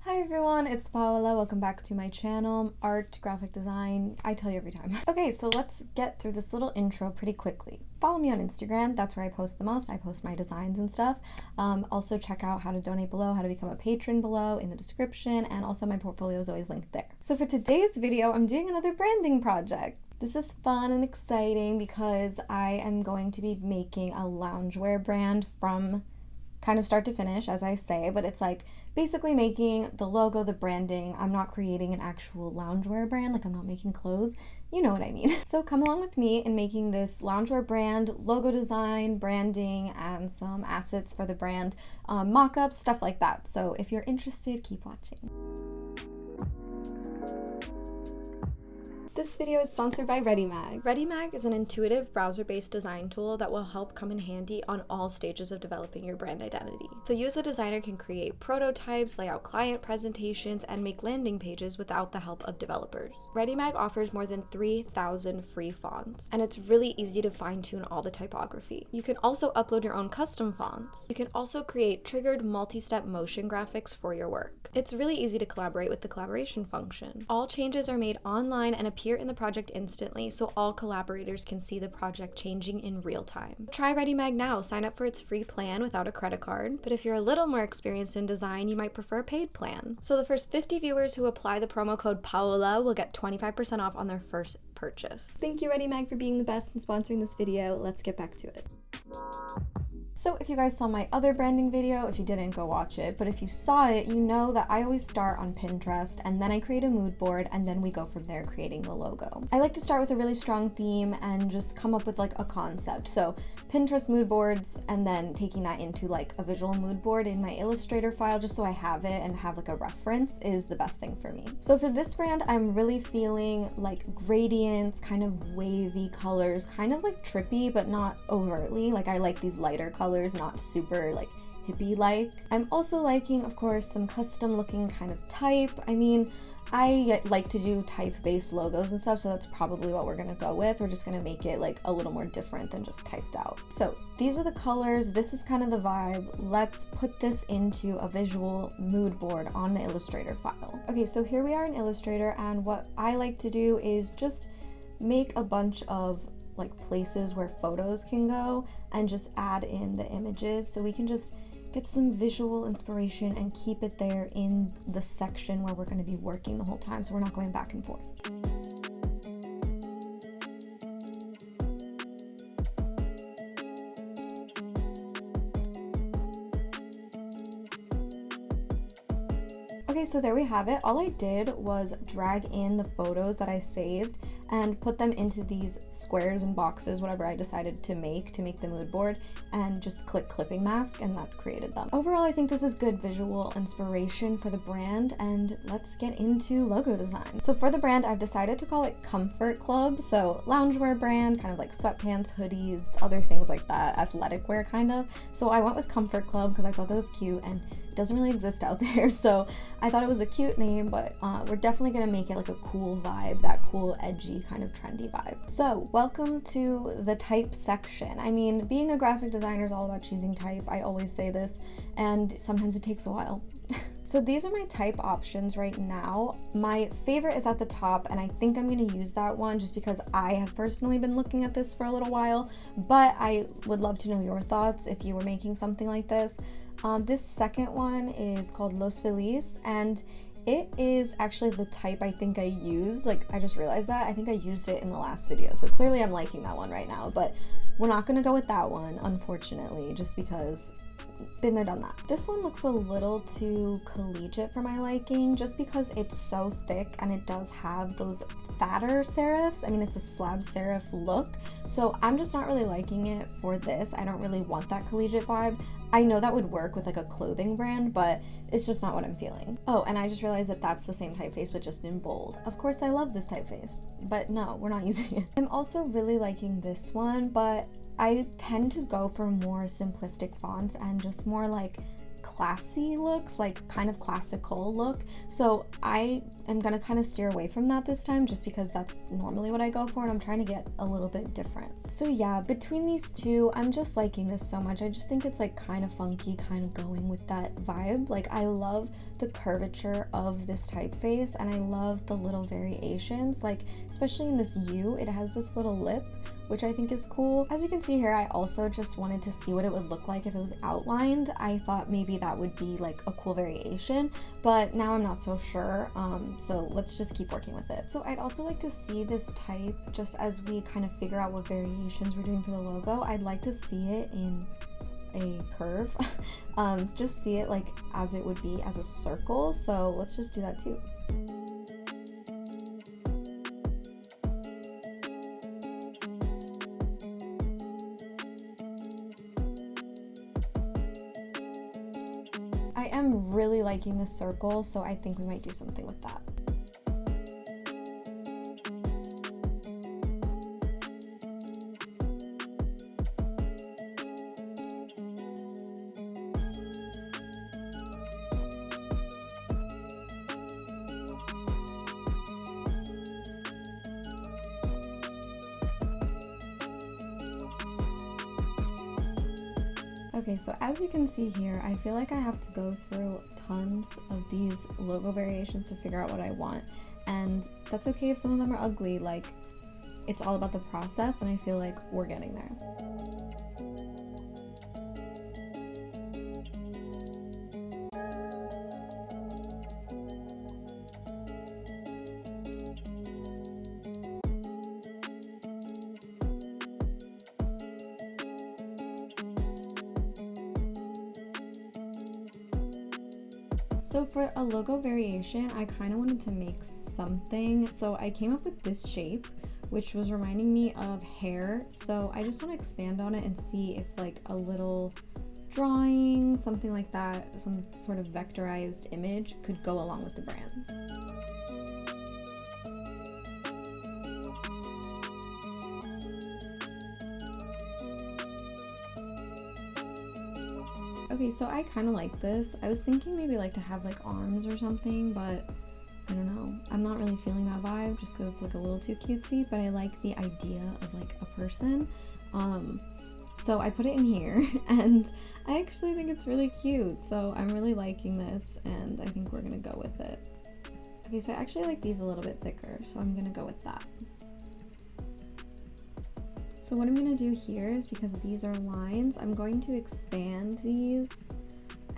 Hi everyone, it's Paola. Welcome back to my channel, art, graphic design. I tell you every time. Okay, so let's get through this little intro pretty quickly. Follow me on Instagram, that's where I post the most. I post my designs and stuff. Also check out how to donate below, how to become a patron below in the description, and also my portfolio is always linked there. So for today's video, I'm doing another branding project. This is fun and exciting because I am going to be making a loungewear brand from kind of start to finish, as I say, but it's like basically making the logo, the branding. I'm not creating an actual loungewear brand, like I'm not making clothes, you know what I mean. So come along with me in making this loungewear brand, logo design, branding, and some assets for the brand, mock-ups, stuff like that. So if you're interested, keep watching. This video is sponsored by ReadyMag. ReadyMag is an intuitive browser-based design tool that will help come in handy on all stages of developing your brand identity. So you as a designer can create prototypes, lay out client presentations, and make landing pages without the help of developers. ReadyMag offers more than 3,000 free fonts, and it's really easy to fine-tune all the typography. You can also upload your own custom fonts. You can also create triggered multi-step motion graphics for your work. It's really easy to collaborate with the collaboration function. All changes are made online and appear in the project instantly, so all collaborators can see the project changing in real time. Try ReadyMag now. Sign up for its free plan without a credit card, but if you're a little more experienced in design, you might prefer a paid plan. So the first 50 viewers who apply the promo code Paola will get 25% off on their first purchase. Thank you ReadyMag for being the best and sponsoring this video. Let's get back to it. So if you guys saw my other branding video, if you didn't, go watch it, but if you saw it, you know that I always start on Pinterest and then I create a mood board and then we go from there creating the logo. I like to start with a really strong theme and just come up with like a concept. So Pinterest mood boards and then taking that into like a visual mood board in my Illustrator file just so I have it and have like a reference is the best thing for me. So for this brand, I'm really feeling like gradients, kind of wavy colors, kind of like trippy, but not overtly. Like I like these lighter colors, not super like hippie-like. I'm also liking, of course, some custom looking kind of type. I mean, I like to do type-based logos and stuff, so that's probably what we're gonna go with. We're just gonna make it like a little more different than just typed out. So these are the colors, this is kind of the vibe. Let's put this into a visual mood board on the Illustrator file. Okay, so here we are in Illustrator, and what I like to do is just make a bunch of like places where photos can go and just add in the images so we can just get some visual inspiration and keep it there in the section where we're going to be working the whole time, so we're not going back and forth. Okay, so there we have it. All I did was drag in the photos that I saved and put them into these squares and boxes, whatever I decided to make the mood board, and just click clipping mask, and that created them. Overall, I think this is good visual inspiration for the brand, and let's get into logo design. So for the brand, I've decided to call it Comfort Club, so loungewear brand, kind of like sweatpants, hoodies, other things like that, athletic wear kind of. So I went with Comfort Club because I thought that was cute, and it doesn't really exist out there, so I thought it was a cute name, but we're definitely gonna make it like a cool vibe, that cool, edgy, kind of trendy vibe. So welcome to the type section. I mean, being a graphic designer is all about choosing type. I always say this, and sometimes it takes a while. So these are my type options right now. My favorite is at the top, and I think I'm going to use that one just because I have personally been looking at this for a little while, but I would love to know your thoughts if you were making something like this. This second one is called Los Feliz, and it is actually the type I think I used. Like, I just realized that. I think I used it in the last video, so clearly I'm liking that one right now, but we're not going to go with that one, unfortunately, just because been there, done that. This one looks a little too collegiate for my liking just because it's so thick and it does have those fatter serifs. I mean, it's a slab serif look, so I'm just not really liking it for this. I don't really want that collegiate vibe. I know that would work with like a clothing brand, but it's just not what I'm feeling. Oh, and I just realized that that's the same typeface but just in bold. Of course I love this typeface, but no, we're not using it. I'm also really liking this one, but I tend to go for more simplistic fonts and just more like classy looks, like kind of classical look. So I am gonna kind of steer away from that this time, just because that's normally what I go for, and I'm trying to get a little bit different. So yeah, between these two, I'm just liking this so much. I just think it's like kind of funky, kind of going with that vibe. Like I love the curvature of this typeface, and I love the little variations, like especially in this U, it has this little lip, which I think is cool. As you can see here, I also just wanted to see what it would look like if it was outlined. I thought maybe that would be like a cool variation, but now I'm not so sure. So let's just keep working with it. So I'd also like to see this type, just as we kind of figure out what variations we're doing for the logo, I'd like to see it in a curve. Just see it like as it would be as a circle. So let's just do that too. I am really liking this circle, so I think we might do something with that. Okay, so as you can see here, I feel like I have to go through tons of these logo variations to figure out what I want. And that's okay if some of them are ugly, like it's all about the process, and I feel like we're getting there. So for a logo variation, I kind of wanted to make something. So I came up with this shape, which was reminding me of hair. So I just want to expand on it and see if like a little drawing, something like that, some sort of vectorized image could go along with the brand. Okay, so I kind of like this. I was thinking maybe like to have like arms or something, but I don't know. I'm not really feeling that vibe just because it's like a little too cutesy, but I like the idea of like a person. So I put it in here and I actually think it's really cute. So I'm really liking this and I think we're gonna go with it. Okay, so I actually like these a little bit thicker, so I'm gonna go with that. So what I'm going to do here is, because these are lines, I'm going to expand these,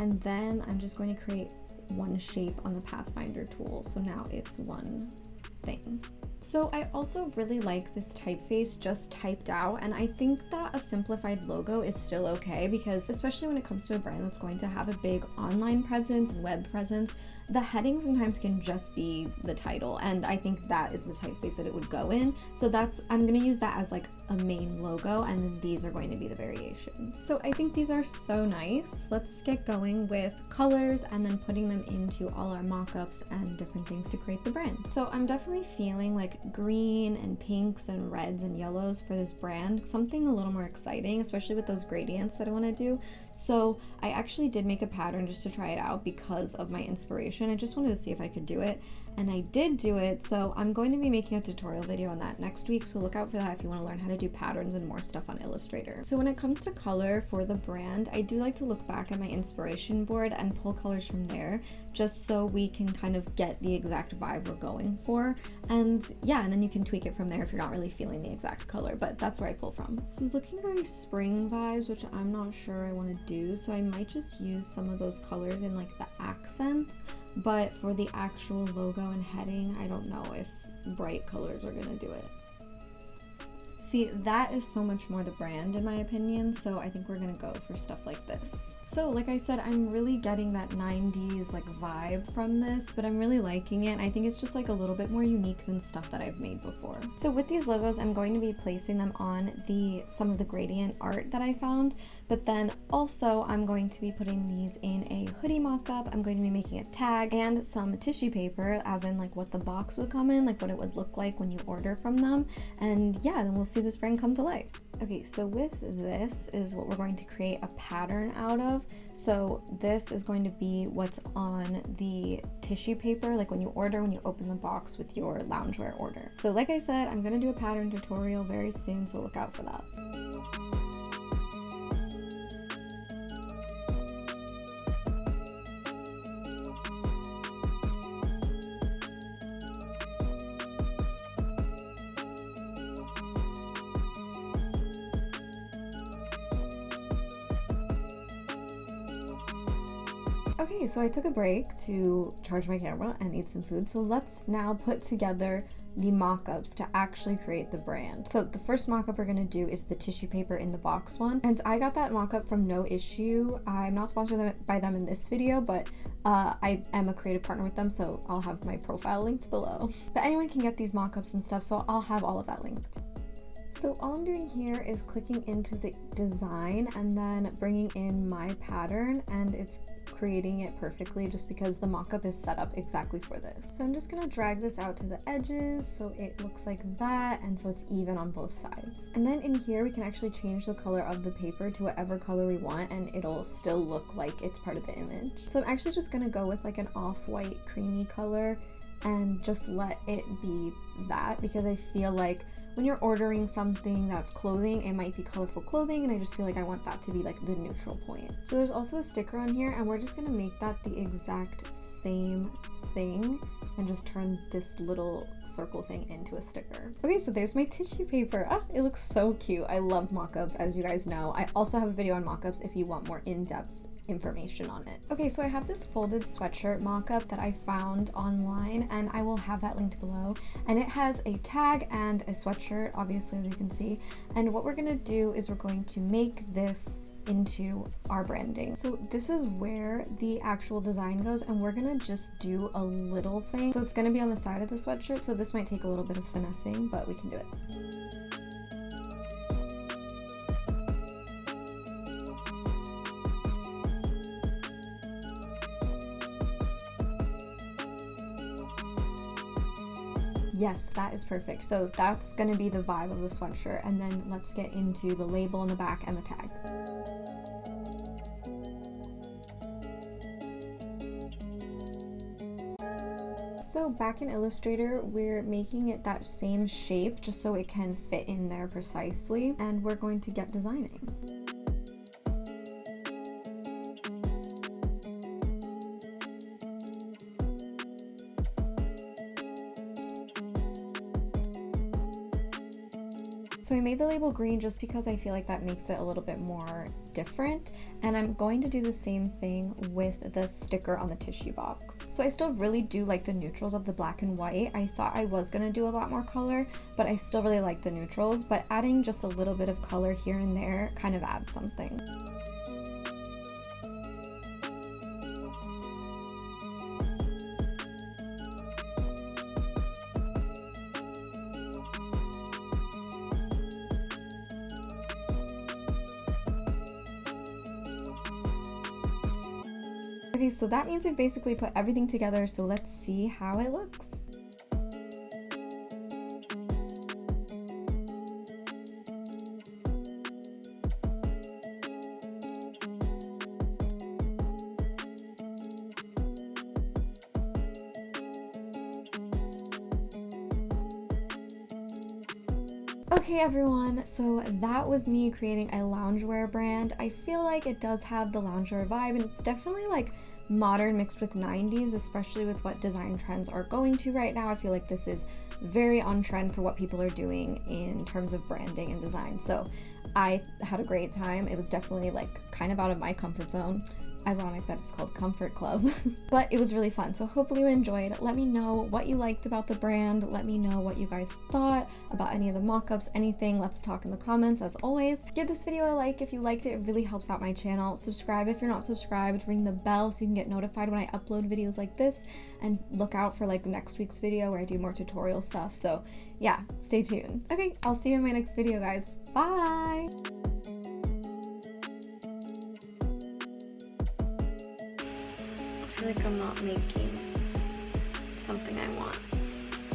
and then I'm just going to create one shape on the Pathfinder tool. So now it's one thing. So I also really like this typeface just typed out, and I think that a simplified logo is still okay, because especially when it comes to a brand that's going to have a big online presence and web presence, the heading sometimes can just be the title, and I think that is the typeface that it would go in. So I'm gonna use that as like a main logo, and then these are going to be the variations. So I think these are so nice. Let's get going with colors and then putting them into all our mock-ups and different things to create the brand. So I'm definitely feeling like green and pinks and reds and yellows for this brand, something a little more exciting, especially with those gradients that I want to do. So I actually did make a pattern just to try it out because of my inspiration. I just wanted to see if I could do it, and I did do it. So I'm going to be making a tutorial video on that next week, so look out for that if you want to learn how to do patterns and more stuff on Illustrator. So when it comes to color for the brand, I do like to look back at my inspiration board and pull colors from there, just so we can kind of get the exact vibe we're going for. And yeah, and then you can tweak it from there if you're not really feeling the exact color, but that's where I pull from. This is looking very spring vibes, which I'm not sure I want to do, so I might just use some of those colors in like the accents, but for the actual logo and heading, I don't know if bright colors are gonna do it. See, that is so much more the brand in my opinion, so I think we're gonna go for stuff like this. So like I said, I'm really getting that 90s like vibe from this, but I'm really liking it. I think it's just like a little bit more unique than stuff that I've made before. So with these logos, I'm going to be placing them on some of the gradient art that I found, but then also I'm going to be putting these in a hoodie mock-up. I'm going to be making a tag and some tissue paper, as in like what the box would come in, like what it would look like when you order from them. And yeah, then we'll see see this brand come to life. Okay, so with this is what we're going to create a pattern out of. So this is going to be what's on the tissue paper, like when you open the box with your loungewear order. So like I said, I'm gonna do a pattern tutorial very soon, so look out for that. Okay, so I took a break to charge my camera and eat some food. So let's now put together the mock-ups to actually create the brand. So the first mock-up we're gonna do is the tissue paper in the box one. And I got that mock-up from Noissue. I'm not sponsored by them in this video, but I am a creative partner with them, so I'll have my profile linked below. But anyone can get these mock-ups and stuff, so I'll have all of that linked. So all I'm doing here is clicking into the design and then bringing in my pattern, and it's creating it perfectly just because the mock-up is set up exactly for this. So I'm just gonna drag this out to the edges so it looks like that, and so it's even on both sides. And then in here we can actually change the color of the paper to whatever color we want, and it'll still look like it's part of the image. So I'm actually just gonna go with like an off-white creamy color and just let it be that, because I feel like when you're ordering something that's clothing, it might be colorful clothing, and I just feel like I want that to be like the neutral point. So there's also a sticker on here, and we're just gonna make that the exact same thing and just turn this little circle thing into a sticker. Okay, so there's my tissue paper. It looks so cute. I love mock-ups, as you guys know. I also have a video on mock-ups if you want more in-depth information on it. Okay, so I have this folded sweatshirt mock-up that I found online, and I will have that linked below, and it has a tag and a sweatshirt, obviously, as you can see. And what we're gonna do is we're going to make this into our branding. So this is where the actual design goes, and we're gonna just do a little thing. So it's gonna be on the side of the sweatshirt, so this might take a little bit of finessing, but we can do it. Yes, that is perfect. So that's gonna be the vibe of the sweatshirt, and then let's get into the label in the back and the tag. So back in Illustrator, we're making it that same shape just so it can fit in there precisely, and we're going to get designing. So I made the label green just because I feel like that makes it a little bit more different, and I'm going to do the same thing with the sticker on the tissue box. So I still really do like the neutrals of the black and white. I thought I was gonna do a lot more color, but I still really like the neutrals, but adding just a little bit of color here and there kind of adds something. Okay, so that means we've basically put everything together, so let's see how it looks. Okay everyone, so that was me creating a loungewear brand. I feel like it does have the loungewear vibe, and it's definitely like modern mixed with 90s, especially with what design trends are going to right now. I feel like this is very on trend for what people are doing in terms of branding and design. So I had a great time. It was definitely like kind of out of my comfort zone. Ironic that it's called Comfort Club, but it was really fun. So hopefully you enjoyed. Let me know what you liked about the brand. Let me know what you guys thought about any of the mock-ups, anything. Let's talk in the comments as always. Give this video a like if you liked it. It really helps out my channel. Subscribe if you're not subscribed. Ring the bell so you can get notified when I upload videos like this, and look out for like next week's video where I do more tutorial stuff. So yeah, stay tuned. Okay, I'll see you in my next video, guys. Bye! I feel like I'm not making something I want.